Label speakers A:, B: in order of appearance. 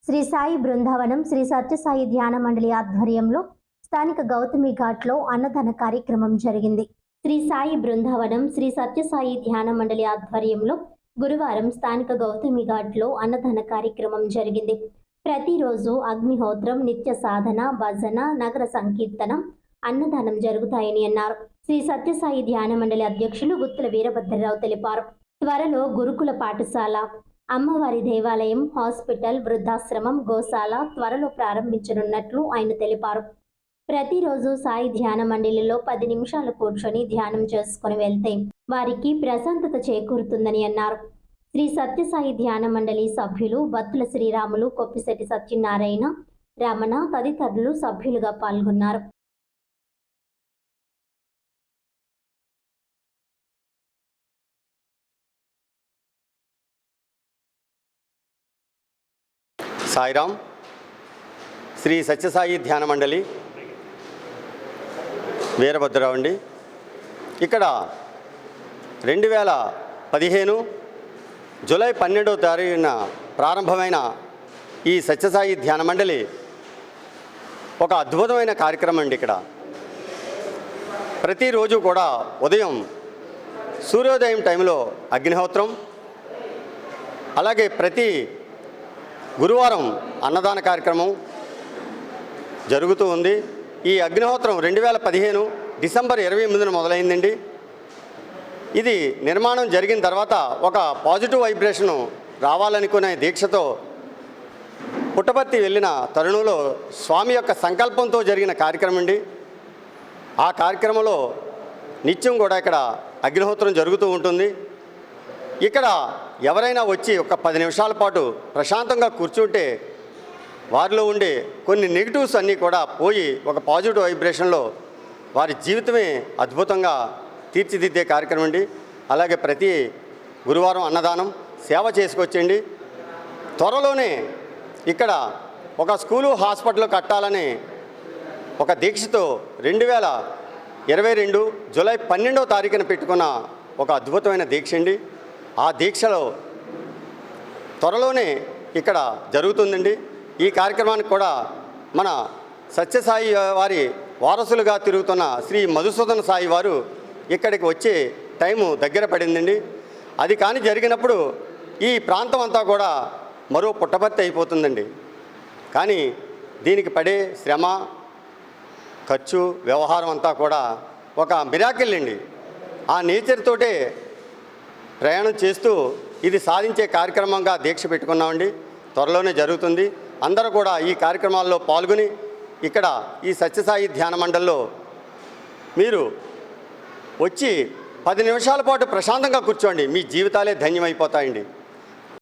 A: శ్రీ సాయి బృందావనం శ్రీ సత్యసాయి ధ్యాన మండలి ఆధ్వర్యంలో స్థానిక గౌతమి ఘాట్లో అన్నదాన కార్యక్రమం జరిగింది. శ్రీ సాయి బృందావనం శ్రీ సత్యసాయి ధ్యాన మండలి ఆధ్వర్యంలో గురువారం స్థానిక గౌతమి ఘాట్లో అన్నదాన కార్యక్రమం జరిగింది. ప్రతిరోజు అగ్నిహోత్రం, నిత్య సాధన, భజన, నగర సంకీర్తనం, అన్నదానం జరుగుతాయని అన్నారు. శ్రీ సత్యసాయి ధ్యాన మండలి అధ్యక్షులు గుత్తుల వీరభద్రరావు తెలిపారు. త్వరలో గురుకుల పాఠశాల, అమ్మవారి దేవాలయం, హాస్పిటల్, వృద్ధాశ్రమం, గోశాల త్వరలో ప్రారంభించనున్నట్లు ఆయన తెలిపారు. ప్రతిరోజు సాయి ధ్యాన మండలిలో 10 నిమిషాలు కూర్చొని ధ్యానం చేసుకుని వెళ్తే వారికి ప్రశాంతత చేకూరుతుందని అన్నారు. శ్రీ సత్యసాయి ధ్యాన మండలి సభ్యులు బత్తుల శ్రీరాములు, కొప్పిశెట్టి సత్యనారాయణ, రమణ తదితరులు సభ్యులుగా పాల్గొన్నారు.
B: సాయిరామ్. శ్రీ సత్యసాయి ధ్యాన మండలి వీరభద్రరావు అండి. ఇక్కడ 2015 జూలై 12వ తారీఖున ప్రారంభమైన ఈ సత్యసాయి ధ్యాన మండలి ఒక అద్భుతమైన కార్యక్రమం అండి. ఇక్కడ ప్రతిరోజు కూడా ఉదయం సూర్యోదయం టైంలో అగ్నిహోత్రం, అలాగే ప్రతి గురువారం అన్నదాన కార్యక్రమం జరుగుతూ ఉంది. ఈ అగ్నిహోత్రం 2015 డిసెంబర్ 28న మొదలైందండి. ఇది నిర్మాణం జరిగిన తర్వాత ఒక పాజిటివ్ వైబ్రేషను రావాలనుకునే దీక్షతో పుట్టపర్తి వెళ్ళిన తరుణంలో స్వామి యొక్క సంకల్పంతో జరిగిన కార్యక్రమం అండి. ఆ కార్యక్రమంలో నిత్యం కూడా ఇక్కడ అగ్నిహోత్రం జరుగుతూ ఉంటుంది. ఇక్కడ ఎవరైనా వచ్చి ఒక 10 నిమిషాల పాటు ప్రశాంతంగా కూర్చుంటే వారిలో ఉండే కొన్ని నెగిటివ్స్ అన్నీ కూడా పోయి ఒక పాజిటివ్ వైబ్రేషన్లో వారి జీవితమే అద్భుతంగా తీర్చిదిద్దే కార్యక్రమం అండి. అలాగే ప్రతి గురువారం అన్నదానం సేవ చేసుకొచ్చండి. త్వరలోనే ఇక్కడ ఒక స్కూలు, హాస్పిటల్ కట్టాలని ఒక దీక్షతో 2022 జూలై 12వ తారీఖున పెట్టుకున్న ఒక అద్భుతమైన దీక్ష అండి. ఆ దీక్షలో త్వరలోనే ఇక్కడ జరుగుతుందండి. ఈ కార్యక్రమానికి కూడా మన సత్యసాయి వారి వారసులుగా తిరుగుతున్న శ్రీ మధుసూదన సాయి వారు ఇక్కడికి వచ్చే టైము దగ్గర పడిందండి. అది కానీ జరిగినప్పుడు ఈ ప్రాంతం అంతా కూడా మరో పుట్టపర్తి అయిపోతుందండి. కానీ దీనికి పడే శ్రమ, ఖర్చు, వ్యవహారం అంతా కూడా ఒక మిరాకిల్ అండి. ఆ నేచర్ తోటే ప్రయాణం చేస్తూ ఇది సాధించే కార్యక్రమంగా దీక్ష పెట్టుకున్నామండి. త్వరలోనే జరుగుతుంది. అందరూ కూడా ఈ కార్యక్రమాల్లో పాల్గొని ఇక్కడ ఈ సత్యసాయి ధ్యాన మండలిలో మీరు వచ్చి 10 నిమిషాల పాటు ప్రశాంతంగా కూర్చోండి. మీ జీవితాలే ధన్యమైపోతాయండి.